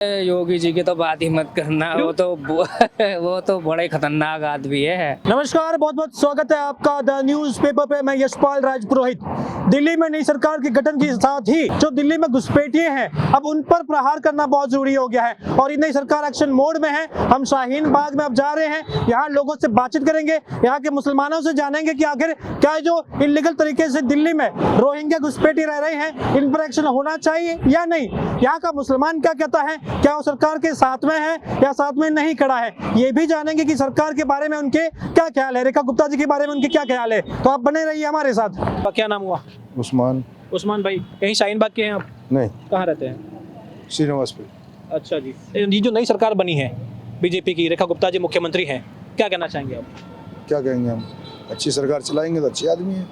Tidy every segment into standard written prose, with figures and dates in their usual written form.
योगी जी की तो बात ही मत करना, वो तो बड़े खतरनाक आदमी है। नमस्कार, बहुत बहुत स्वागत है आपका द न्यूज़पेपर पे। मैं यशपाल राजपुरोहित। दिल्ली में नई सरकार के गठन के साथ ही जो दिल्ली में घुसपैठिए हैं, अब उन पर प्रहार करना बहुत जरूरी हो गया है और नई सरकार एक्शन मोड में है। हम शाहीन बाग में अब जा रहे हैं, यहाँ लोगों से बातचीत करेंगे, यहाँ के मुसलमानों से जानेंगे कि आखिर क्या जो इलीगल तरीके से दिल्ली में रोहिंग्या घुसपैठी रह रहे हैं, इन पर एक्शन होना चाहिए या नहीं। यहाँ का मुसलमान क्या कहता है, क्या वो सरकार के साथ में है या साथ में नहीं खड़ा है, ये भी जानेंगे कि सरकार के बारे में उनके क्या ख्याल है, रेखा गुप्ता जी के बारे में उनके क्या ख्याल है। तो आप बने रहिए हमारे साथ। क्या नाम हुआ? उस्मान भाई, यहीं शाहीन बाग के हैं आप? नहीं, कहाँ रहते हैं? श्रीनिवासपुर। अच्छा जी। ये जो नई सरकार बनी है बीजेपी की, रेखा गुप्ता जी मुख्यमंत्री हैं, क्या कहना चाहेंगे आप? क्या कहेंगे हम, अच्छी सरकार चलाएंगे तो अच्छे आदमी है।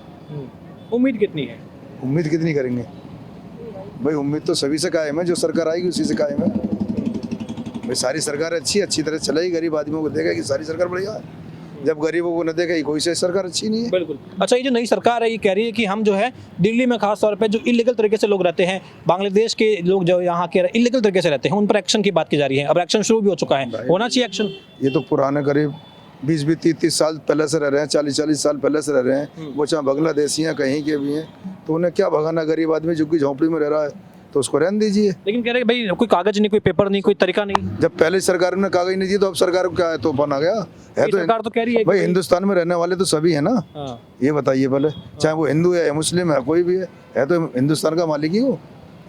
उम्मीद कितनी है? उम्मीद कितनी करेंगे भाई, उम्मीद तो सभी से कायम है, जो सरकार आएगी उसी से कायम है भाई। सारी सरकार अच्छी तरह चलेगी, गरीब आदमियों को देखेगी सारी सरकार बढ़िया है। जब गरीबों को न देखेगी कोई से सरकार अच्छी नहीं है। बिल्कुल। अच्छा, ये जो नई सरकार है ये कह रही है कि हम जो है दिल्ली में खास तौर पे जो इलीगल तरीके से लोग रहते हैं, बांग्लादेश के लोग जो यहाँ के इलीगल तरीके से रहते हैं, उन पर एक्शन की बात की जा रही है। अब एक्शन शुरू भी हो चुका है, होना चाहिए एक्शन। ये तो पुराने करीब 20-30 साल पहले से रह रहे हैं, 40 साल पहले से रह रहे हैं। वो चाहे बांग्लादेशी हैं कहीं के भी हैं, तो उन्हें क्या भगाना। गरीब आदमी जो कि झोंपड़ी में रह रहा है तो उसको रहने दीजिए। लेकिन कह रहे भाई कोई कागज नहीं, कोई पेपर नहीं, कोई तरीका नहीं। जब पहले सरकार ने कागज नहीं दिए तो अब सरकार को क्या है, तो बना गया है। तो सरकार तो कह रही है भाई हिंदुस्तान में रहने वाले तो सभी है ना। ये बताइए पहले, चाहे वो हिंदू है या मुस्लिम है, कोई भी है तो हिंदुस्तान का मालिक ही हो।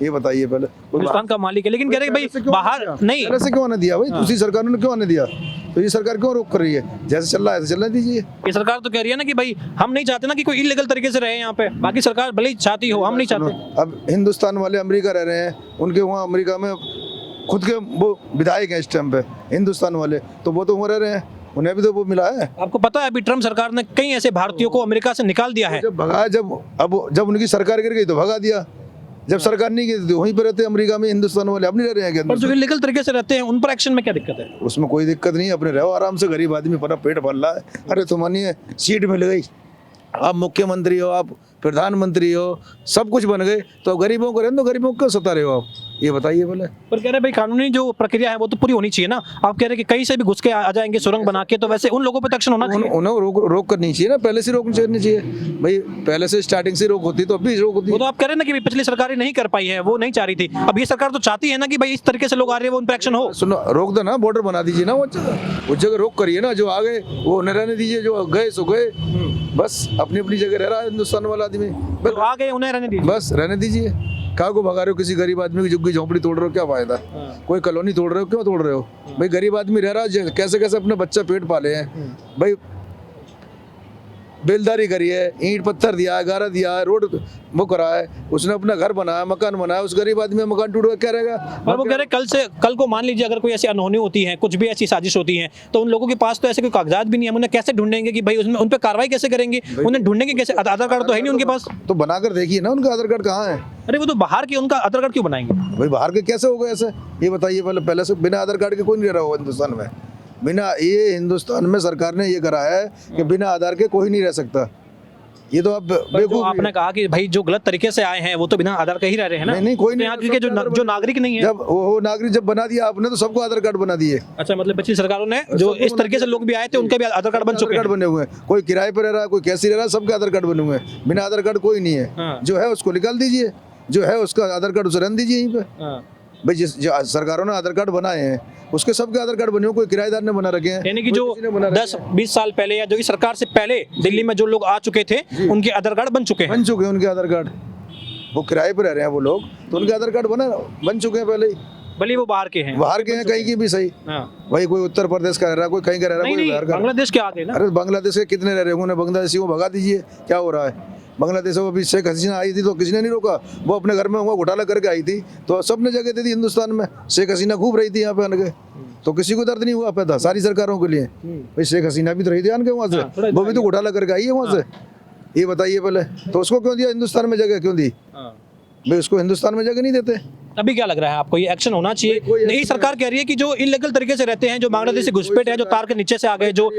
ये बताइए पहले, हिंदुस्तान का मालिक है। लेकिन कह रहे भाई बाहर नहीं, पहले से क्यों आने दिया भाई? दूसरी सरकार ने क्यों आने दिया? तो ये सरकार क्यों रोक कर रही है? जैसे चल रहा है ऐसे चलने दीजिए। ये सरकार तो कह रही है ना कि भाई हम नहीं चाहते ना कि कोई इलीगल तरीके से रहे यहाँ पे। बाकी सरकार भले ही चाहती हो, हम नहीं चाहते। अब हिंदुस्तान वाले अमेरिका रह रहे हैं, उनके वहाँ अमेरिका में खुद के वो विधायक हैं इस टाइम पे हिंदुस्तान वाले, तो वो तो वहाँ रह रहे हैं, उन्हें भी तो वो मिला है। आपको पता है अभी ट्रम्प सरकार ने कई ऐसे भारतीयों को अमेरिका से निकाल दिया है। जब भगा, जब उनकी सरकार गिर गई तो भगा दिया। जब सरकार नहीं गई तो वहीं पर रहते हैं अमेरिका में हिंदुस्तान वाले। अब नहीं रह रहे हैं। पर जो इलीगल तरीके से रहते हैं उन पर एक्शन में क्या दिक्कत है? उसमें कोई दिक्कत नहीं है, अपने रहो आराम से। गरीब आदमी पर पेट भर रहा है। अरे तो मानिए सीट मिल गई, आप मुख्यमंत्री हो, आप प्रधानमंत्री हो, सब कुछ बन गए, तो गरीबों को रहने दो। गरीबों को क्यों सता रहे हो आप, ये बताइए पहले। पर कह रहे भाई कानूनी जो प्रक्रिया है वो तो पूरी होनी चाहिए ना। आप कह रहे कि कहीं से भी घुस के आ जाएंगे सुरंग बना के, तो वैसे उन लोगों पर एक्शन होना चाहिए। उन्हें रोक करनी चाहिए ना, पहले से रोकनी चाहिए भाई। पहले से स्टार्टिंग से रोक होती तो अब भी रोक होती। वो तो आप कह रहे हैं ना कि पिछली सरकार नहीं कर पाई है, वो नहीं चाह रही थी। अब ये सरकार तो चाहती है ना कि भाई इस तरीके से लोग आ रहे हैं, वो उन पर एक्शन हो। सुनो, रोक दो ना, बॉर्डर बना दीजिए ना। उस जगह रोक करिए ना, जो आ गए वो न रहने दीजिए, जो गए सो गए। बस अपनी अपनी जगह रह रहा है हिंदुस्तान वाला आदमी, आ गए उन्हें रहने दीजिए, बस रहने दीजिए। कहाँ को भगा रहे हो? किसी गरीब आदमी की झुग्गी झोंपड़ी तोड़ रहे हो, क्या फायदा? कोई कॉलोनी तोड़ रहे हो, क्यों तोड़ रहे हो भाई? गरीब आदमी रह रहा है, कैसे कैसे अपने बच्चा पेट पाले हैं भाई। बेलदारी करी है, ईंट पत्थर दिया है, गारा दिया है, रोड वो करा है, उसने अपना घर बनाया, मकान बनाया। उस गरीब आदमी का मकान टूट गया, क्या रहेगा? और वो कह रहे कल को मान लीजिए अगर कोई ऐसी अनहोनी होती है, कुछ भी ऐसी साजिश होती है, तो उन लोगों के पास तो ऐसे कोई कागजात भी नहीं है। उन्हें कैसे ढूंढेंगे कि भाई उसमें उन पर कार्रवाई कैसे करेंगे? उन्हें ढूंढेंगे कैसे? आधार कार्ड तो है नहीं उनके पास। तो बनाकर देखिए ना, उनका आधार कार्ड कहाँ है? अरे वो तो बाहर के, उनका आधार कार्ड क्यों बनाएंगे भाई? बाहर के कैसे होगा ऐसे, ये बताइए पहले से बिना आधार कार्ड के कोई नहीं रह रहा हो हिंदुस्तान में। बिना, ये हिंदुस्तान में सरकार ने ये करा है कि बिना आधार के कोई नहीं रह सकता। ये तो अब आपने कहा कि भाई जो गलत तरीके से आए हैं वो तो बिना आधार के ही रह रहे हैं ना। नहीं, कोई नहीं। यहाँ के जो नागरिक नहीं है, जब वो नागरिक जब बना दिया आपने तो सबको आधार कार्ड बना दिए। अच्छा, मतलब पिछली सरकारों ने जो इस तरीके से लोग भी आए थे उनके भी आधार कार्ड बन चुके हैं। बने हुए हैं, कोई किराए पर रह रहा है, कोई कैसे रह रहा है, सबके आधार कार्ड बने हुए हैं। बिना आधार कार्ड कोई नहीं है। जो है उसको निकाल दीजिए, जो है उसका आधार कार्ड उसे रहने दीजिए यहीं पे भाई। जो सरकारों ने आधार कार्ड बनाए हैं उसके सबके आधार कार्ड बने हुए, कोई किराएदार ने बना रखे हैं। यानी कि जो 10-20 साल पहले या जो इस सरकार से पहले दिल्ली में जो लोग आ चुके थे उनके आधार कार्ड बन चुके हैं उनके आधार कार्ड। वो किराए पर रह रहे हैं वो लोग, तो उनके आधार कार्ड बन चुके हैं पहले ही। भले वो बाहर के हैं कहीं की भी सही। भाई कोई उत्तर प्रदेश का रह रहा है, कोई कहीं का रह रहा है, कोई बिहार का। बांग्लादेश के आगे ना। अरे बांग्लादेश के कितने रह रहे होंगे? बांग्लादेशी को भगा दीजिए, क्या हो रहा है? बांग्लादेश में अभी शेख हसीना आई थी तो किसी ने नहीं रोका। वो अपने घर में घोटाला करके आई थी तो सबने जगह दे दी हिंदुस्तान में। शेख हसीना खूब रही थी यहाँ पे आने के, तो किसी को दर्द नहीं हुआ पैदा, सारी सरकारों के लिए। भाई शेख हसीना भी तो रही थी आने के वहाँ से, वो भी तो घोटाला करके आई है वहाँ से। ये बताइए पहले, तो उसको क्यों दिया हिंदुस्तान में जगह, क्यों दी भाई? उसको हिंदुस्तान में जगह नहीं देते। अभी क्या लग रहा है आपको, ये एक्शन होना चाहिए? नई सरकार कह रही है कि जो इलीगल तरीके से रहते हैं, जो बांग्लादेश से घुसपैठ है, जो तार के नीचे से आ गए, जो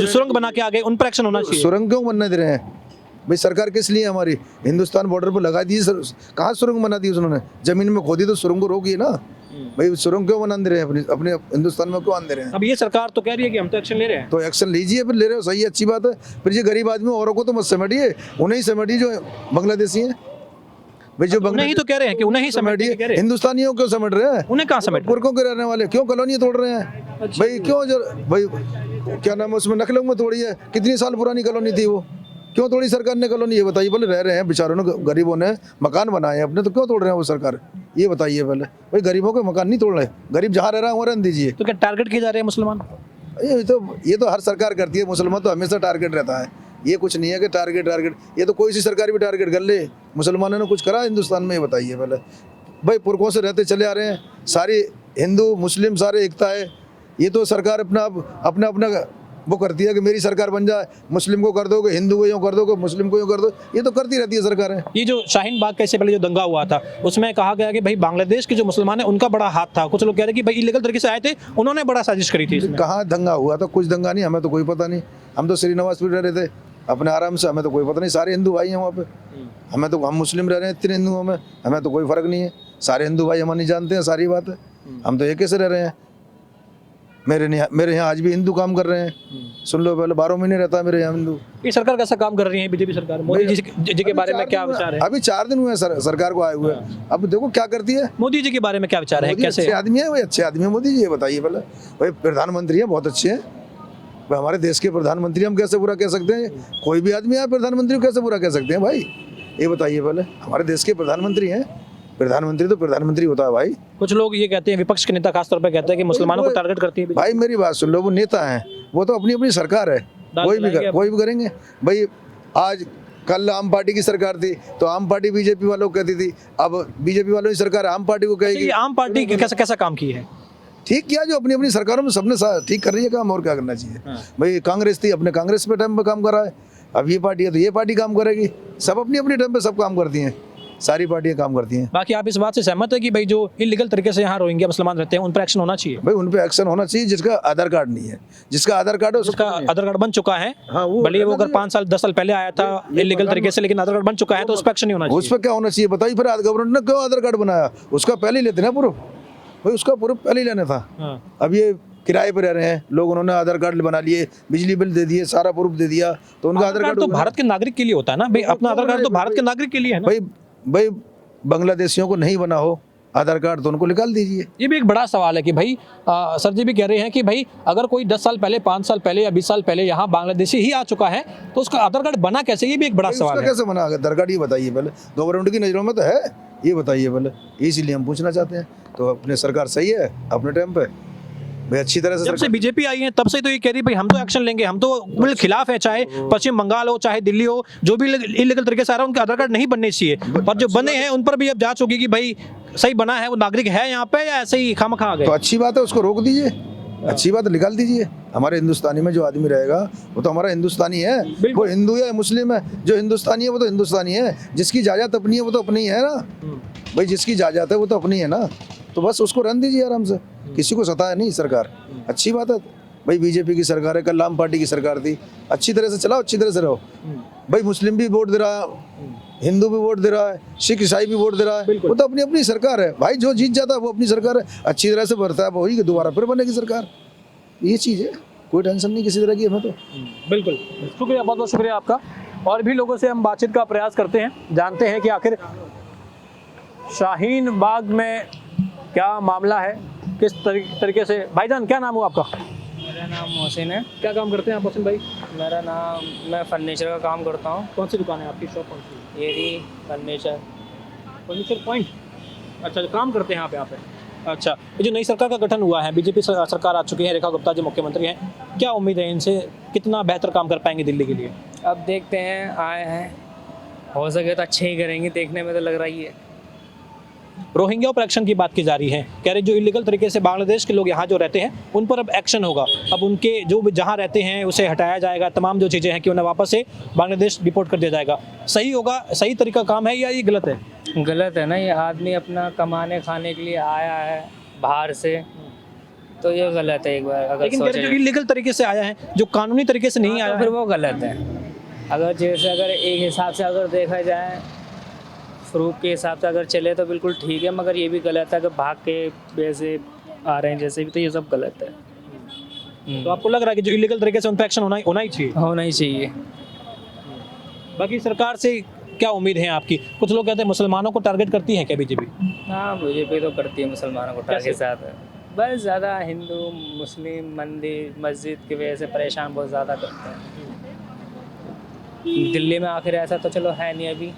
सुरंग बना के आ गए, उन पर एक्शन होना चाहिए। सुरंग क्यों बनने दे रहे हैं भाई? सरकार किस लिए हमारी हिंदुस्तान बॉर्डर पर लगा दी? कहाँ सुरंग बना दी उन्होंने? जमीन में खोदी तो सुरंग को रोकिए ना। भाई सुरंग क्यों बना दे रहे हैं अपने अपने हिंदुस्तान में, क्यों आन दे रहे हैं? अब ये सरकार तो कह रही है कि हम तो एक्शन ले रहे हैं। तो एक्शन लीजिए, फिर ले रहे हो सही है, अच्छी बात है। फिर ये गरीब आदमी औरों को तो मत समेटिए, उन्हें ही समेटिए जो बांग्लादेशी हैं। भाई जो उन्हें ही तो कह रहे हैं कि उन्हें ही समेटिए कह रहे हैं। हिंदुस्तानियों क्यों समेट रहे हैं? उन्हें कहाँ समेट? पुरखों के रहने वाले क्यों कॉलोनी तोड़ रहे हैं? भाई क्यों भाई क्या नाम है उसमें नखलंग में तोड़ी है, कितनी साल पुरानी कॉलोनी थी वो, क्यों तोड़ी सरकार ने कॉलोनी? ये बताइए पहले। रह रहे हैं बेचारों ने, गरीबों ने मकान बनाए हैं अपने, तो क्यों तोड़ रहे हैं वो सरकार? ये बताइए पहले। भाई गरीबों के मकान नहीं तोड़ रहे, गरीब जहाँ रह रहा है वहाँ रहने दीजिए। तो क्या टारगेट किए जा रहे हैं मुसलमान? ये तो हर सरकार करती है, मुसलमान तो हमेशा टारगेट रहता है। ये कुछ नहीं है कि टारगेट, ये तो कोई सी सरकार भी टारगेट कर ले। मुसलमानों ने कुछ करा हिंदुस्तान में? ये बताइए पहले। भाई पुरखों से रहते चले आ रहे हैं, सारी हिंदू मुस्लिम सारे एकता है। ये तो सरकार अपना वो करती है कि मेरी सरकार बन जाए, मुस्लिम को कर दोगे, हिंदू को यूँ कर दोगे, मुस्लिम को यूँ कर दो, ये तो करती रहती है सरकारें। ये जो शाहीन बाग कैसे पहले जो दंगा हुआ था, उसमें कहा गया कि भाई बांग्लादेश के जो मुसलमान है उनका बड़ा हाथ था। कुछ लोग कह रहे हैं कि भाई इलीगल तरीके से आए थे, उन्होंने बड़ा साजिश करी थी इसमें। कहाँ दंगा हुआ था? कुछ दंगा नहीं, हमें तो कोई पता नहीं। हम तो श्रीनिवासपुर रह रहे थे अपने आराम से, हमें तो कोई पता नहीं। सारे हिंदू भाई हैं वहाँ पे, हम मुस्लिम रह रहे हैं इतने हिंदुओं में, हमें तो कोई फर्क नहीं है। सारे हिंदू भाई हमें नहीं जानते हैं, सारी बात है। हम तो एक से रह रहे हैं। मेरे यहाँ आज भी हिंदू काम कर रहे हैं, सुन लो पहले। 12 महीने रहता है मेरे यहाँ हिंदू। ये सरकार कैसा काम कर रही है बीजेपी सरकार? मोदी जी के बारे में क्या विचार है? अभी 4 दिन हुए सरकार को आए हुए। अब देखो क्या करती है। मोदी जी के बारे में क्या विचार है? कैसे अच्छे आदमी है भाई? अच्छे आदमी है मोदी जी, ये बताइए पहले। भाई प्रधानमंत्री है, बहुत अच्छे हैं भाई। हमारे देश के प्रधानमंत्री हम कैसे बुरा कह सकते हैं? कोई भी आदमी है प्रधानमंत्री को कैसे बुरा कह सकते हैं भाई? ये बताइए पहले। हमारे देश के प्रधानमंत्री हैं, प्रधानमंत्री तो प्रधानमंत्री होता है भाई। कुछ लोग ये कहते हैं, विपक्ष के नेता खासतौर पर कहते हैं कि मुसलमानों को टारगेट करती है। भाई मेरी बात सुन लो, वो नेता हैं, वो तो अपनी अपनी सरकार है, कोई भी करेंगे भाई। आज कल आम पार्टी की सरकार थी तो आम पार्टी बीजेपी वालों को कहती थी, अब बीजेपी वालों की सरकार आम पार्टी को कहेगी। आम पार्टी कैसा काम की है? ठीक किया, जो अपनी अपनी सरकारों में सबने ठीक कर रही है काम, और क्या करना चाहिए। भाई कांग्रेस थी, अपने कांग्रेस पे टाइम पे काम कर रहा है। अब ये पार्टी है तो ये पार्टी काम करेगी। सब अपनी अपनी टाइम पे सब काम करती हैं, सारी पार्टियां काम करती हैं। बाकी आप इस बात से सहमत है कि भाई जो इलीगल तरीके से यहाँ रोहिंग्या मुसलमान रहते हैं उन पर एक्शन होना चाहिए? भाई उन पे एक्शन होना चाहिए जिसका आधार कार्ड नहीं है। जिसका आधार कार्ड है उसका आधार कार्ड बन चुका है। हाँ, भले वो अगर 5 साल 10 साल पहले आया था इलीगल तरीके से, लेकिन आधार कार्ड बन चुका है तो उस पर एक्शन नहीं होना चाहिए। उस पर क्या होना चाहिए बताइए? फिर गवर्नमेंट ने क्यों आधार कार्ड बनाया? उसका पहले ही लेते ना प्रूफ, भाई उसका प्रूफ पहले ही लेना था। अब ये किराए पर रह रहे हैं लोग, उन्होंने आधार कार्ड बना लिए, बिजली बिल दे दिए, सारा प्रूफ दे दिया, तो उनका आधार कार्ड तो भारत के नागरिक के लिए होता है ना भाई। अपना आधार कार्ड तो भारत के नागरिक के लिए है ना भाई। बांग्लादेशियों को नहीं बना हो आधार कार्ड तो उनको निकाल दीजिए। ये भी एक बड़ा सवाल है कि भाई सर जी भी कह रहे हैं कि भाई अगर कोई 10 साल पहले, 5 साल पहले या 20 साल पहले यहाँ बांग्लादेशी ही आ चुका है तो उसका आधार कार्ड बना कैसे? ये भी एक बड़ा सवाल है। कैसे बना आधार कार्ड, ये बताइए पहले। गवर्नमेंट की नजरों में तो है, ये बताइए पहले। इसीलिए हम पूछना चाहते हैं। तो अपने सरकार सही है अपने टाइम पे भाई, अच्छी तरह से। जब से बीजेपी आई है तब से तो ये कह रही भाई हम तो एक्शन लेंगे, हम तो बिल्कुल खिलाफ है। चाहे पश्चिम बंगाल हो, चाहे दिल्ली हो, जो भी इलीगल तरीके से आ रहा है उनके आधार कार्ड नहीं बनने चाहिए। और जो बने हैं उन पर भी अब जांच होगी कि भाई सही बना है, वो नागरिक है यहाँ पे या ऐसे ही खामखा आ गए। तो अच्छी बात है, उसको रोक दीजिए, अच्छी बात निकाल दीजिए। हमारे हिंदुस्तानी में जो आदमी रहेगा वो तो हमारा हिंदुस्तानी है। वो हिंदू है मुस्लिम है, जो हिंदुस्तानी है वो तो हिंदुस्तानी है। जिसकी जायदाद अपनी है वो तो अपनी है ना भाई, जिसकी जायदाद है वो तो अपनी है ना। तो बस उसको रहने दीजिए आराम से, किसी को सताए नहीं सरकार। अच्छी बात है भाई, बीजेपी की सरकार है, कल आम पार्टी की सरकार थी। अच्छी तरह से चलाओ, अच्छी तरह से रहो भाई। मुस्लिम भी वोट दे रहा है, हिंदू भी वोट दे रहा है, सिख ईसाई भी वोट दे रहा है, वो तो अपनी अपनी सरकार है भाई। जो जीत जाता है वो अपनी सरकार है, अच्छी तरह से बढ़ता है वही दोबारा फिर बनेगी सरकार। ये चीज़ है, कोई टेंशन नहीं किसी तरह की हमें तो। बिल्कुल, शुक्रिया, बहुत बहुत शुक्रिया आपका। और भी लोगों से हम बातचीत का प्रयास करते हैं, जानते हैं कि आखिर शाहीन बाग में क्या मामला है, किस तरीके से। भाईजान क्या नाम हुआ आपका? मेरा नाम मोहसिन है। क्या काम करते हैं आप मोहसिन भाई? मेरा नाम, मैं फर्नीचर का काम करता हूँ। कौन सी दुकान है आपकी? शॉप कौन सी? ये रही फर्नीचर पॉइंट। अच्छा, काम करते हैं यहाँ पे। अच्छा, ये जो नई सरकार का गठन हुआ है, बीजेपी सरकार आ चुकी है, रेखा गुप्ता जी मुख्यमंत्री हैं, क्या उम्मीद है इनसे? कितना बेहतर काम कर पाएंगे दिल्ली के लिए? अब देखते हैं, आए हैं, हो सके तो अच्छे ही करेंगे, देखने में तो लग रही है। रोहिंग्या पर एक्शन की बात की जा रही है, कह रहे जो इलीगल तरीके से बांग्लादेश के लोग यहाँ जो रहते हैं उन पर अब एक्शन होगा। अब उनके जो भी जहाँ रहते हैं उसे हटाया जाएगा, तमाम जो चीज़ें हैं कि उन्हें वापस से बांग्लादेश डिपोर्ट कर दिया जाएगा। सही होगा, सही तरीका काम है या ये गलत है? गलत है ना, ये आदमी अपना कमाने खाने के लिए आया है बाहर से, तो ये गलत है। एक बार अगर लेकिन कह रहे जो इलीगल तरीके से आया है, जो कानूनी तरीके से नहीं आया, फिर वो गलत है। अगर जैसे अगर एक हिसाब से अगर देखा जाए प्रूफ के हिसाब से अगर चले तो बिल्कुल ठीक है, मगर ये भी गलत है कि भाग के वैसे आ रहे हैं जैसे भी, तो ये सब गलत है। तो आपको लग रहा है कि जो इलीगल तरीके से उन पर एक्शन होना ही चाहिए? होना ही चाहिए। बाकी सरकार से क्या उम्मीद है आपकी? कुछ लोग कहते हैं मुसलमानों को टारगेट करती है क्या बीजेपी? हाँ, बीजेपी तो करती है मुसलमानों को टारगेट साथ है। बस ज़्यादा हिंदू मुस्लिम मंदिर मस्जिद की वजह से परेशान बहुत ज़्यादा करते हैं। दिल्ली में आखिर ऐसा तो चलो है नहीं, अभी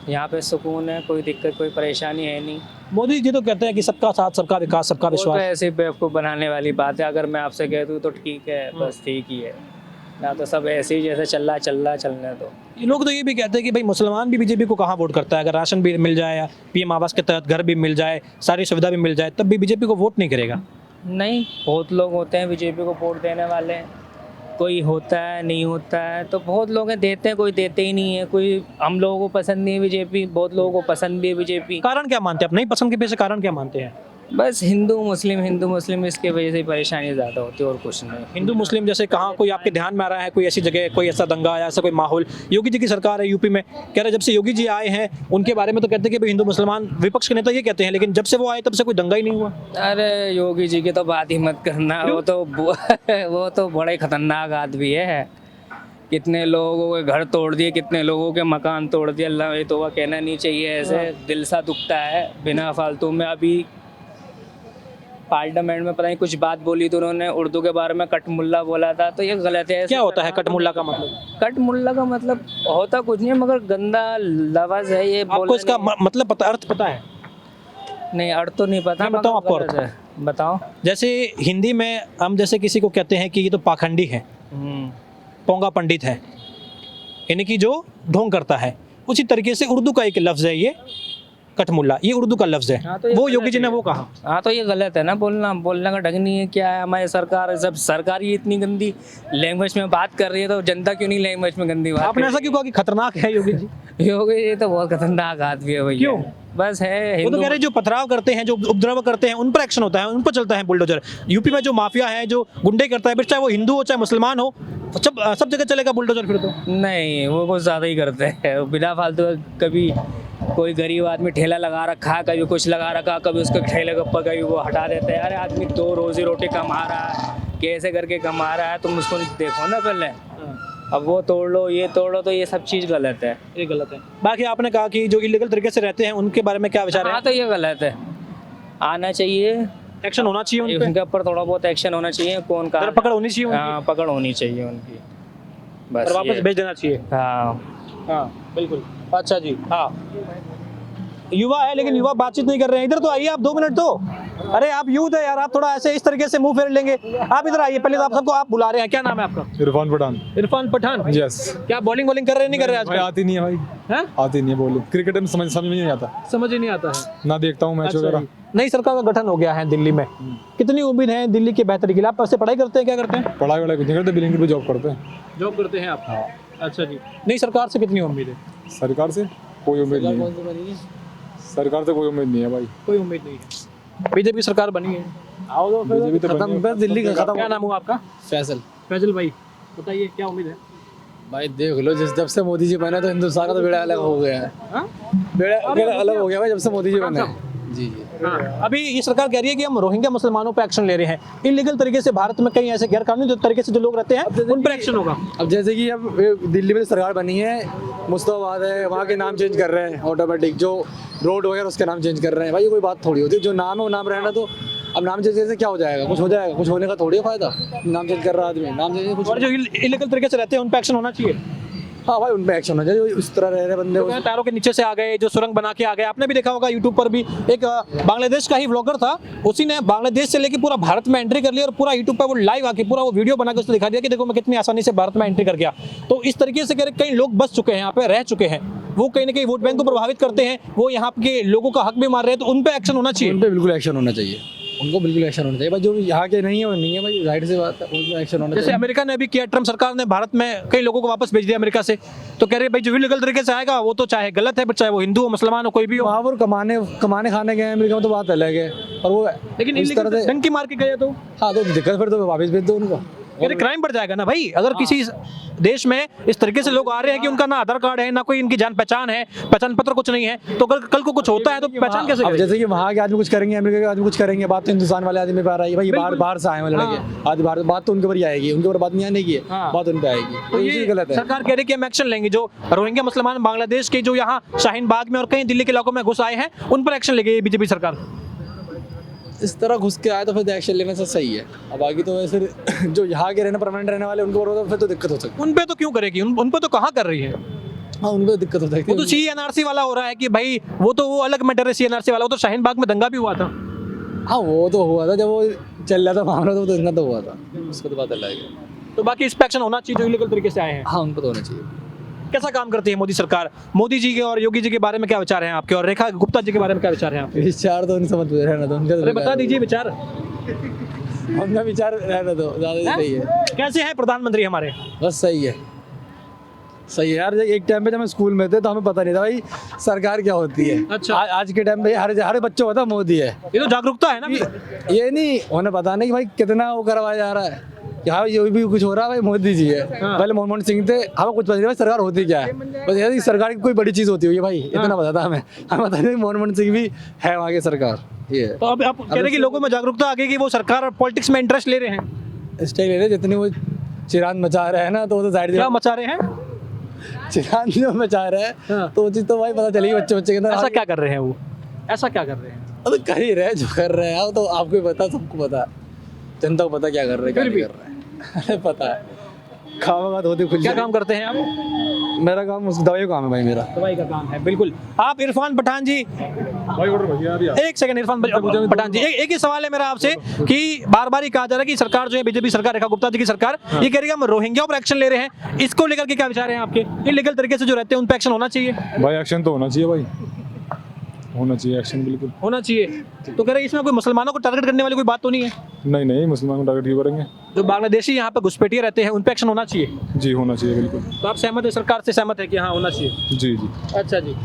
यहाँ पे सुकून है, कोई दिक्कत कोई परेशानी है नहीं। मोदी जी तो कहते हैं कि सबका साथ सबका विकास सबका वो तो विश्वास। ऐसे बेवकूफ़ बनाने वाली बात है। अगर मैं आपसे कह दूँ तो ठीक है, बस ठीक ही है ना, तो सब ऐसे ही जैसे चल रहा चलने दो। ये लोग तो ये भी कहते हैं कि भाई मुसलमान भी बीजेपी को कहाँ वोट करता है? अगर राशन भी मिल जाए या पीएम आवास के तहत घर भी मिल जाए, सारी सुविधा भी मिल जाए, तब भी बीजेपी को वोट नहीं करेगा। नहीं, बहुत लोग होते हैं बीजेपी को वोट देने वाले, कोई होता है नहीं होता है, तो बहुत लोग हैं देते हैं, कोई देते ही नहीं है। कोई हम लोगों को पसंद नहीं है बीजेपी, बहुत लोगों को पसंद भी है बीजेपी। कारण क्या मानते हैं आप? नहीं पसंद के पीछे कारण क्या मानते हैं? बस हिंदू मुस्लिम इसके वजह से परेशानी ज़्यादा होती है और कुछ नहीं। हिंदू मुस्लिम जैसे कहाँ कोई आपके ध्यान में आ रहा है कोई ऐसी जगह, कोई ऐसा दंगा या ऐसा कोई माहौल? योगी जी की सरकार है यूपी में, कह रहे जब से योगी जी आए हैं उनके बारे में तो कहते हैं कि भाई हिंदू मुसलमान, विपक्ष के नेता ये कहते हैं, लेकिन जब से वो आए तब से कोई दंगा ही नहीं हुआ। अरे योगी जी की तो बात ही मत करना, वो तो बड़े खतरनाक आदमी है। कितने लोगों के घर तोड़ दिए, कितने लोगों के मकान तोड़ दिए। अल्लाह, ये तो कहना नहीं चाहिए ऐसे, दिल सा दुखता है बिना फालतू में। अभी पार्लियामेंट में पता नहीं कुछ बात बोली तो उन्होंने उर्दू के बारे में कटमुल्ला बोला था, तो ये गलत है। क्या होता है कटमुल्ला का मतलब? कटमुल्ला का मतलब होता कुछ नहीं, मगर गंदा लफ्ज़ है ये। आपको इसका मतलब पता, अर्थ पता है? नहीं, अर्थ तो नहीं पता। मैं बताऊं आपको गलत है। बताओ। जैसे हिंदी में हम जैसे किसी को कहते हैं कि ये तो पाखंडी है, पोंगा पंडित है, यानी कि जो ढोंग करता है, उसी तरीके से उर्दू का एक लफ्ज़ है ये कटमुल्ला, ये उर्दू का लफ्ज़ है। हाँ, तो ये वो गलत योगी जी ने है। वो कहा। हाँ, तो ये गलत है ना, बोलने का ढंग नहीं है। क्या है हमारी सरकार, जब सरकार ही इतनी गंदी लैंग्वेज में बात कर रही है तो जनता क्यों नहीं लैंग्वेज में गंदी बात? आपने ऐसा क्यों कहा कि खतरनाक है योगी जी? योगी जी तो बहुत खतरनाक आदमी है भैया। क्यों? बस है वो तो कह रहे हैं जो पथराव करते हैं, जो उपद्रव करते हैं, उन पर एक्शन होता है, उन पर चलता है बुलडोजर। यूपी में जो माफिया है, जो गुंडे करता है, चाहे वो हिंदू हो चाहे मुसलमान हो, सब जगह चलेगा बुलडोजर फिर तो। नहीं, वो कुछ ज़्यादा ही करते हैं बिना फालतू। कभी कोई गरीब आदमी ठेला लगा रखा है, कभी कुछ लगा रखा, कभी उसके ठेले के ऊपर कभी वो हटा देते हैं। अरे आदमी दो रोजी रोटी कमा रहा है, कैसे करके कमा रहा है, तुम उसको देखो ना पहले। अब वो तोड़ लो, ये तोड़ लो, तो ये सब चीज़ गलत है। ये गलत है। बाकी आपने कहा कि जो इलीगल तरीके से रहते हैं उनके बारे में क्या विचार है? हाँ, तो ये गलत है, आना चाहिए, एक्शन होना चाहिए उन पे? उनके ऊपर थोड़ा बहुत एक्शन होना चाहिए। कौन का पकड़ होनी चाहिए उनकी? हाँ, पकड़ होनी चाहिए उनकी, बस। और वापस भेज देना चाहिए। हाँ हाँ बिल्कुल। अच्छा जी। हाँ, युवा है लेकिन युवा बातचीत नहीं कर रहे हैं। इधर तो आइए आप, 2 मिनट तो। अरे आप यूथ है यार, आप थोड़ा ऐसे इस तरीके से मुंह फेर लेंगे। आप इधर आइए पहले तो। आप सबको आप बुला रहे हैं, क्या नाम है आपका? इरफान पठान। इरफान पठान। यस। क्या बॉलिंग कर रहे हैं, नहीं कर रहे आज? भाई आती नहीं है भाई, हैं? आती नहीं है बॉलिंग। क्रिकेट में समझ में नहीं आता, समझ ही नहीं आता है। ना देखता हूँ मैच अच्छा वगैरह। जी। नई सरकार का गठन हो गया है दिल्ली में, कितनी उम्मीद है दिल्ली की बेहतरी के लिए? आप ऐसे पढ़ाई करते हैं, क्या करते हैं? पढ़ाई वढ़ाई कुछ नहीं करते, बिलिंग पे जॉब करते हैं। जॉब करते हैं आप? अच्छा जी। नई सरकार से कितनी उम्मीद है? सरकार से कोई उम्मीद नहीं है। सरकार से कोई उम्मीद नहीं है भाई। कोई उम्मीद नहीं है। बीजेपी सरकार बनी है, आओ तो बीजेपी तो बनी है। दिल्ली का खत्म। क्या नाम हुआ आपका? फैसल। फैजल भाई, बताइए क्या उम्मीद है? भाई देख लो, जब से मोदी जी बने तो हिंदुस्तान का तो बेड़ा अलग हो गया है। हाँ? बेड़ा अलग हो गया भाई जब से मोदी जी बने हैं। जी जी। हाँ। अभी ये सरकार कह रही है कि हम रोहिंग्या मुसलमानों पर एक्शन ले रहे हैं। इलीगल तरीके से भारत में कई ऐसे गैर कानूनी तरीके से जो लोग रहते हैं उन पर एक्शन होगा। अब जैसे कि अब दिल्ली में सरकार बनी है, मुस्तफाबाद है, वहाँ के नाम चेंज कर रहे हैं ऑटोमेटिक। जो रोड वगैरह उसके नाम चेंज कर रहे हैं। भाई ये कोई बात थोड़ी होती है, जो नाम है वो नाम रहना। तो अब नाम चेंज से क्या हो जाएगा? कुछ हो जाएगा? कुछ होने का थोड़ी है फायदा। नाम चेंज कर रहा आदमी, नाम चेंज कुछ। और जो इलीगल तरीके से रहते हैं उन पर एक्शन होना चाहिए। हाँ भाई, उन पर एक्शन होना चाहिए। उस तरह रह रहे बंदे तो तारों के नीचे से आ गए, जो सुरंग बना के आ गए। आपने भी देखा होगा यूट्यूब पर भी एक बांग्लादेश का ही व्लॉगर था, उसी ने बांग्लादेश से लेके पूरा भारत में एंट्री कर लिया और पूरा यूट्यूब पर वो लाइव आके पूरा वो वीडियो बना के उसको दिखा दिया कि देखो मैं कितनी आसानी से भारत में एंट्री कर गया। तो इस तरीके से कई लोग बस चुके हैं, यहाँ पे रह चुके हैं, वो कहीं ना कहीं वोट बैंक को प्रभावित करते हैं, वो यहाँ के लोगों का हक भी मार रहे हैं। तो उन पर एक्शन होना चाहिए। उन पे बिल्कुल एक्शन होना चाहिए। उनको बिल्कुल एक्शन होना चाहिए भाई। जो यहाँ के नहीं है वो नहीं है भाई, जाहिर सी बात है, उनको एक्शन होना जैसे चाहिए। अमेरिका ने अभी किया, ट्रम्प सरकार ने भारत में कई लोगों को वापस भेज दिया अमेरिका से। तो कह रहे भाई जो इलीगल तरीके से आएगा वो तो चाहे गलत है, बट चाहे वो हिंदू हो, मुसलमान हो, कोई भी हो। वहाँ पर कमाने खाने गए हैं अमेरिका में तो बात अलग है, और वो लेकिन इस तरह से डंकी मार के गए तो हाँ, तो दिक्कत फिर तो वापस भेज दो उनको। ये क्राइम बढ़ जाएगा ना भाई, अगर किसी देश में इस तरीके से लोग आ रहे हैं कि उनका ना आधार कार्ड है, ना कोई इनकी जान पहचान है, पहचान पत्र कुछ नहीं है, तो अगर कल को कुछ होता है तो पहचान कैसे अब करेंगे? जैसे कि वहाँ के आदमी कुछ करेंगे, अमेरिका के आदमी कुछ करेंगे, बात तो हिंदुस्तान वाले आदमी पे आ रही है भाई, बाहर बाहर से आए हैं लड़के, आदि बाहर बात तो उनके ऊपर ही आएगी, उनके ऊपर बात नहीं आने की है, हाँ। बात उन पे आएगी, तो तो ये ये गलत है। सरकार कह रही है कि हम एक्शन लेंगे, जो रोहिंग्या मुसलमान बांग्लादेश के जो यहाँ शाहीन बाग में और कई दिल्ली के इलाकों में घुस आए हैं उन पर एक्शन लेगी बीजेपी सरकार। इस तरह घुस के आए तो फिर एक्शन लेने से सही है। अब बाकी तो वैसे जो यहाँ के रहने परमानेंट रहने वाले उनको तो फिर तो दिक्कत हो सकती है। उन पे तो क्यों करेगी, उन पे तो कहाँ कर रही है? हाँ, उनको दिक्कत हो सकती वो तो है। CNRC वाला हो रहा है कि भाई वो तो वो अलग मैटर है, CNRC वाला, वो तो शाहीन बाग में दंगा भी हुआ था। हाँ, वो तो हुआ था जब वो चल रहा था मामला, तो इतना तो हुआ था, उसको तो बात अलग है। तो बाकी इस पे एक्शन होना चाहिए जो इलीगल तरीके से आए हैं। हाँ, उनको तो होना चाहिए। कैसा काम करती है मोदी सरकार? मोदी जी के और योगी जी के बारे में क्या विचार हैं आपके, और रेखा गुप्ता जी के बारे में क्या विचार हैं आपके? विचार तो उनसे मत रहना दो, उनका अरे बता दीजिए विचार। उनका विचार रहना दो, ज़्यादा सही है। कैसे हैं प्रधानमंत्री हमारे? बस सही है, सही है यार। एक टाइम पे जब हम स्कूल में थे तो हमें पता नहीं था भाई सरकार क्या होती है। अच्छा। आज के टाइम पे हर बच्चे को पता मोदी है। ये तो जागरूकता है ना। ये नहीं उन्हें पता नहीं कि भाई कितना वो करवाया जा रहा है, यहाँ ये भी कुछ हो रहा है भाई मोदी जी है। पहले मनमोहन सिंह थे, हमें कुछ पता नहीं भाई सरकार होती क्या है, बस ये सरकार की कोई बड़ी चीज़ होती हुई है भाई, इतना पता था हमें पता नहीं मनमोहन सिंह भी है वहाँ की सरकार। ये तो अब आप कह रहे हैं कि लोगों में जागरूकता आ गई कि वो सरकार और पॉलिटिक्स में इंटरेस्ट ले रहे हैं। स्टाइल ले रहे जितनी वो चिराग मचा रहे हैं ना, तो वो तो जाहिर क्या मचा रहे हैं? चिराग जो मचा रहे हैं तो वो चीज़ तो भाई पता चलेगी बच्चे बच्चे के अंदर। ऐसा क्या कर रहे हैं वो, ऐसा क्या कर रहे हैं? अब तो कर ही रहे जो कर रहे हैं, अब तो आपको ही पता, सबको पता, जनता को पता क्या कर रहे हैं, क्या नहीं कर रहे हैं। अरे पता है, खावा बात होती खुल क्या जाए। काम करते हैं आप? मेरा काम उस दवाई का काम है भाई, मेरा दवाई का काम है। बिल्कुल। आप इरफान पठान जी, एक सेकंड इरफान पठान जी, एक ही सवाल है मेरा आपसे कि बार बार ही कहा जा रहा है कि सरकार जो है बीजेपी सरकार, रेखा गुप्ता जी की सरकार, ये कह रही है हम रोहिंग्या पर एक्शन ले रहे हैं, इसको लेकर के क्या विचार हैं आपके? इलीगल तरीके से जो रहते हैं उन पर एक्शन होना चाहिए? भाई एक्शन तो होना चाहिए भाई, होना चाहिए एक्शन, बिल्कुल होना चाहिए। तो कह रहे हैं इसमें कोई मुसलमानों को टारगेट करने वाली कोई बात तो नहीं है? नहीं नहीं, मुसलमान को टारगेट क्यों करेंगे? जो बांग्लादेशी यहाँ पे घुसपैठिए रहते हैं उन पर एक्शन होना चाहिए। जी होना चाहिए बिल्कुल। तो आप सहमत है, सरकार से सहमत है कि हाँ होना चाहिए? जी जी। अच्छा जी।